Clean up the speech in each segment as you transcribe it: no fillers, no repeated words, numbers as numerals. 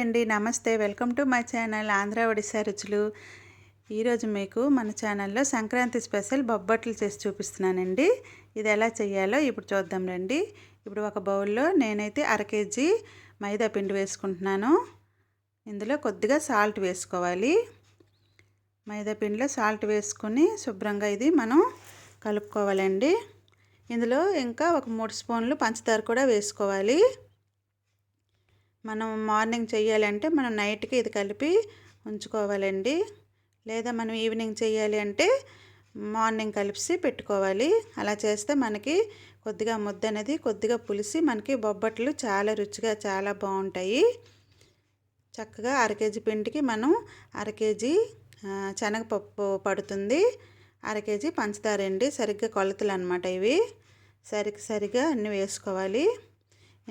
అండి, నమస్తే. Welcome to my channel Andhra Odisha రుచులు. ఈరోజు మీకు మన ఛానల్లో సంక్రాంతి స్పెషల్ బొబ్బట్లు చేసి చూపిస్తున్నానండి. ఇది ఎలా చేయాలో ఇప్పుడు చూద్దాం రండి. ఇప్పుడు ఒక బౌల్లో నేనైతే అర కేజీ మైదా పిండి వేసుకుంటున్నాను. ఇందులో కొద్దిగా సాల్ట్ వేసుకోవాలి. మైదా పిండిలో సాల్ట్ వేసుకొని శుభ్రంగా ఇది మనం కలుపుకోవాలండి. ఇందులో ఇంకా ఒక 3 స్పూన్లు పంచదార కూడా వేసుకోవాలి. మనం మార్నింగ్ చేయాలంటే మనం నైట్కి ఇది కలిపి ఉంచుకోవాలండి. లేదా మనం ఈవినింగ్ చేయాలి అంటే మార్నింగ్ కలిపి పెట్టుకోవాలి. అలా చేస్తే మనకి కొద్దిగా ముద్ద అనేది కొద్దిగా పులిసి మనకి బొబ్బట్లు చాలా రుచిగా చాలా బాగుంటాయి. చక్కగా అర కేజీ పిండికి మనం అర కేజీ శనగపప్పు పడుతుంది, అర కేజీ పంచదార అండి. సరిగ్గా కొలతలు అన్నమాట ఇవి. సరిగా అన్నీ వేసుకోవాలి.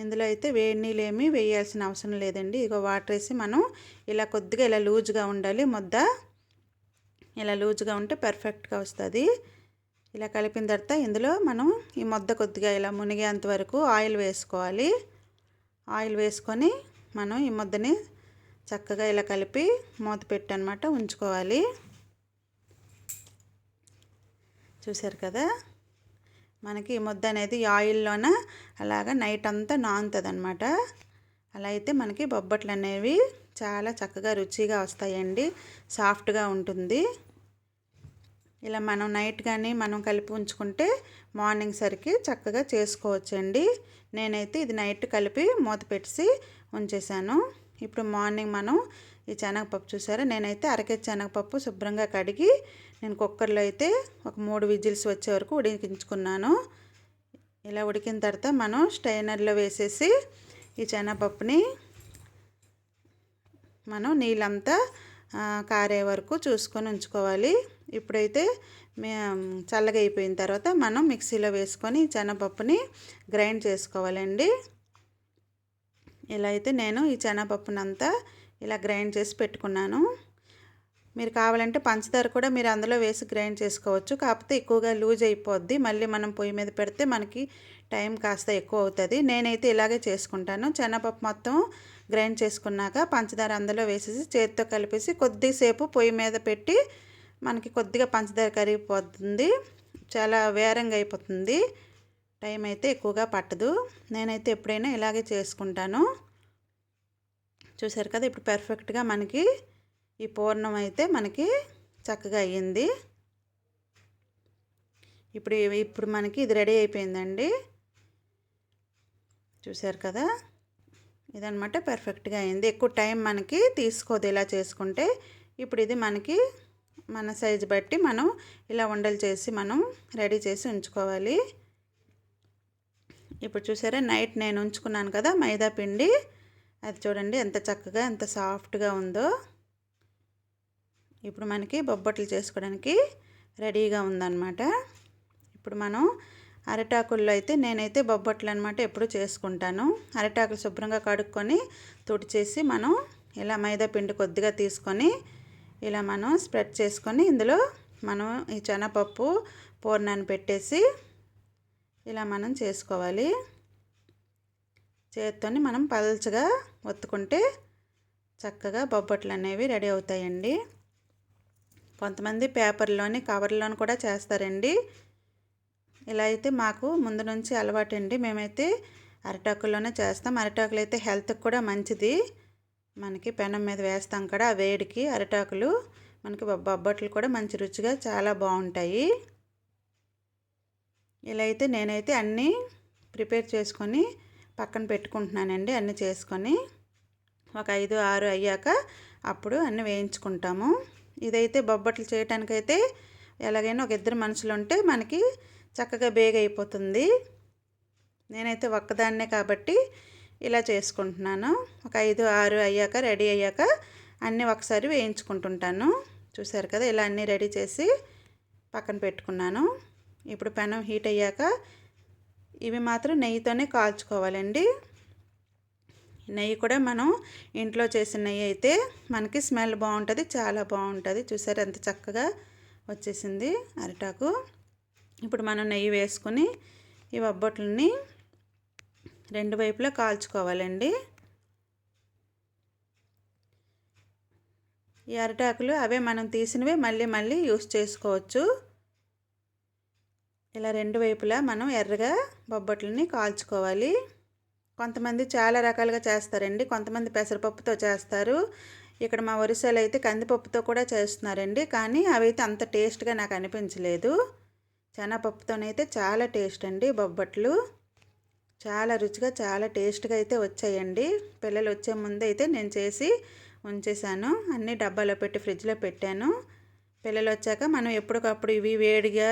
ఇందులో అయితే వేడి నీళ్ళు ఏమీ వేయాల్సిన అవసరం లేదండి. ఇగో వాటర్ వేసి మనం ఇలా కొద్దిగా ఇలా లూజ్గా ఉండాలి. ముద్ద ఇలా లూజ్గా ఉంటే పర్ఫెక్ట్గా వస్తుంది. ఇలా కలిపిన తర్వాత ఇందులో మనం ఈ ముద్ద కొద్దిగా ఇలా మునిగేంత వరకు ఆయిల్ వేసుకోవాలి. ఆయిల్ వేసుకొని మనం ఈ ముద్దని చక్కగా ఇలా కలిపి మూత పెట్టి అన్నమాట ఉంచుకోవాలి. చూసారు కదా, మనకి ఈ ముద్ద అనేది ఆయిల్లోన అలాగా నైట్ అంతా నానుతుంది అన్నమాట. అలా అయితే మనకి బొబ్బట్లు అనేవి చాలా చక్కగా రుచిగా వస్తాయండి. సాఫ్ట్గా ఉంటుంది. ఇలా మనం నైట్ కానీ మనం కలిపి ఉంచుకుంటే మార్నింగ్ సరికి చక్కగా చేసుకోవచ్చండి. నేనైతే ఇది నైట్ కలిపి మూత పెట్టి ఉంచేసాను. ఇప్పుడు మార్నింగ్ మనం ఈ శనగపప్పు చూసారా, నేనైతే అర కేజీ శనగపప్పు శుభ్రంగా కడిగి నేను కుక్కర్లో అయితే ఒక 3 విజిల్స్ వచ్చే వరకు ఉడికించుకున్నాను. ఇలా ఉడికిన తర్వాత మనం స్ట్రైనర్లో వేసేసి ఈ శనగపప్పుని మనం నీళ్ళంతా కారే వరకు చూసుకొని ఉంచుకోవాలి. ఇప్పుడైతే చల్లగా అయిపోయిన తర్వాత మనం మిక్సీలో వేసుకొని ఈ శనగపప్పుని గ్రైండ్ చేసుకోవాలండి. ఇలా అయితే నేను ఈ శనగపప్పునంతా ఇలా గ్రైండ్ చేసి పెట్టుకున్నాను. మీరు కావాలంటే పంచదార కూడా మీరు అందులో వేసి గ్రైండ్ చేసుకోవచ్చు. కాకపోతే ఎక్కువగా లూజ్ అయిపోద్ది. మళ్ళీ మనం పొయ్యి మీద పెడితే మనకి టైం కాస్త ఎక్కువ అవుతుంది. నేనైతే ఇలాగే చేసుకుంటాను. శనగపప్పు మొత్తం గ్రైండ్ చేసుకున్నాక పంచదార అందులో వేసేసి చేతితో కలిపేసి కొద్దిసేపు పొయ్యి మీద పెట్టి మనకి కొద్దిగా పంచదార కరిగిపోతుంది. చాలా వేరంగా అయిపోతుంది. టైం అయితే ఎక్కువగా పట్టదు. నేనైతే ఎప్పుడైనా ఇలాగే చేసుకుంటాను. చూసారు కదా, ఇప్పుడు పర్ఫెక్ట్గా మనకి ఈ పూర్ణం అయితే మనకి చక్కగా అయ్యింది. ఇప్పుడు మనకి ఇది రెడీ అయిపోయిందండి. చూసారు కదా, ఇదనమాట పర్ఫెక్ట్గా అయింది. ఎక్కువ టైం మనకి తీసుకోదు ఇలా చేసుకుంటే. ఇప్పుడు ఇది మనకి మన సైజు బట్టి మనం ఇలా ఉండలు చేసి మనం రెడీ చేసి ఉంచుకోవాలి. ఇప్పుడు చూసారా, నైట్ నేను ఉంచుకున్నాను కదా మైదా పిండి, అది చూడండి ఎంత చక్కగా ఎంత సాఫ్ట్గా ఉందో. ఇప్పుడు మనకి బొబ్బట్లు చేసుకోవడానికి రెడీగా ఉందన్నమాట. ఇప్పుడు మనం అరిటాకుల్లో అయితే నేనైతే బొబ్బట్లు అనమాట ఎప్పుడు చేసుకుంటాను. అరిటాకులు శుభ్రంగా కడుక్కొని తుడిచేసి మనం ఇలా మైదా పిండి కొద్దిగా తీసుకొని ఇలా మనం స్ప్రెడ్ చేసుకొని ఇందులో మనం ఈ శనగపప్పు పూర్ణాన్ని పెట్టేసి ఇలా మనం చేసుకోవాలి. చేత్తోని మనం పల్చగా ఒత్తుకుంటే చక్కగా బొబ్బట్లు అనేవి రెడీ అవుతాయండి. కొంతమంది పేపర్లోని కవర్లోని కూడా చేస్తారండి. ఇలా అయితే మాకు ముందు నుంచి అలవాటండి. మేమైతే అరిటాకుల్లోనే చేస్తాం. అరిటాకులు అయితే హెల్త్కి కూడా మంచిది. మనకి పెనం మీద వేస్తాం కదా, ఆ వేడికి అరిటాకులు మనకి బొబ్బట్లు కూడా మంచి రుచిగా చాలా బాగుంటాయి. ఇలా అయితే నేనైతే అన్నీ ప్రిపేర్ చేసుకొని పక్కన పెట్టుకుంటున్నానండి. అన్నీ చేసుకొని ఒక 5, 6 అయ్యాక అప్పుడు అన్నీ వేయించుకుంటాము. ఇదైతే బొబ్బట్లు చేయడానికైతే ఎలాగైనా ఒక 2 మనుషులు ఉంటే మనకి చక్కగా బేగ అయిపోతుంది. నేనైతే ఒక్కదాన్నే కాబట్టి ఇలా చేసుకుంటున్నాను. ఒక 5, 6 అయ్యాక రెడీ అయ్యాక అన్నీ ఒకసారి వేయించుకుంటుంటాను. చూసారు కదా, ఇలా అన్నీ రెడీ చేసి పక్కన పెట్టుకున్నాను. ఇప్పుడు పెనం హీట్ అయ్యాక ఇవి మాత్రం నెయ్యితోనే కాల్చుకోవాలండి. నెయ్యి కూడా మనం ఇంట్లో చేసిన నెయ్యి అయితే మనకి స్మెల్ బాగుంటుంది, చాలా బాగుంటుంది. చూసారు ఎంత చక్కగా వచ్చేసింది అరిటాకు. ఇప్పుడు మనం నెయ్యి వేసుకొని ఈ బొబ్బట్లని రెండు వైపులా కాల్చుకోవాలండి. ఈ అరిటాకులు అవే మనం తీసినవే మళ్ళీ మళ్ళీ యూస్ చేసుకోవచ్చు. ఇలా రెండు వైపులా మనం ఎర్రగా బొబ్బట్లని కాల్చుకోవాలి. కొంతమంది చాలా రకాలుగా చేస్తారండి. కొంతమంది పెసరపప్పుతో చేస్తారు. ఇక్కడ మా ఒరిస్సాలో అయితే కందిపప్పుతో కూడా చేస్తున్నారండి. కానీ అవైతే అంత టేస్ట్గా నాకు అనిపించలేదు. శనగపప్పుతోనైతే చాలా టేస్ట్ అండి బొబ్బట్లు. చాలా రుచిగా చాలా టేస్ట్గా అయితే వచ్చాయండి. పిల్లలు వచ్చే ముందు అయితే నేను చేసి ఉంచేసాను. అన్నీ డబ్బాలో పెట్టి ఫ్రిడ్జ్లో పెట్టాను. పిల్లలు వచ్చాక మనం ఎప్పటికప్పుడు ఇవి వేడిగా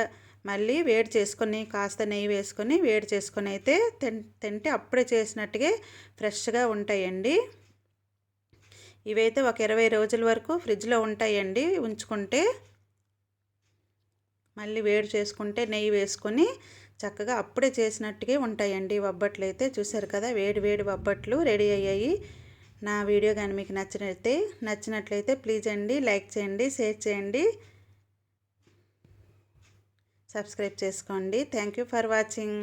మళ్ళీ వేడి చేసుకొని కాస్త నెయ్యి వేసుకొని వేడి చేసుకొని అయితే తింటే అప్పుడే చేసినట్టుగా ఫ్రెష్గా ఉంటాయండి. ఇవైతే ఒక 20 రోజుల వరకు ఫ్రిడ్జ్లో ఉంటాయండి ఉంచుకుంటే. మళ్ళీ వేడి చేసుకుంటే నెయ్యి వేసుకొని చక్కగా అప్పుడే చేసినట్టుగా ఉంటాయండి బొబ్బట్లు అయితే. చూసారు కదా, వేడి వేడి బొబ్బట్లు రెడీ అయ్యాయి. నా వీడియో కానీ మీకు నచ్చినట్లయితే ప్లీజ్ అండి లైక్ చేయండి, షేర్ చేయండి, సబ్స్క్రైబ్ చేసుకోండి. Thank you for watching.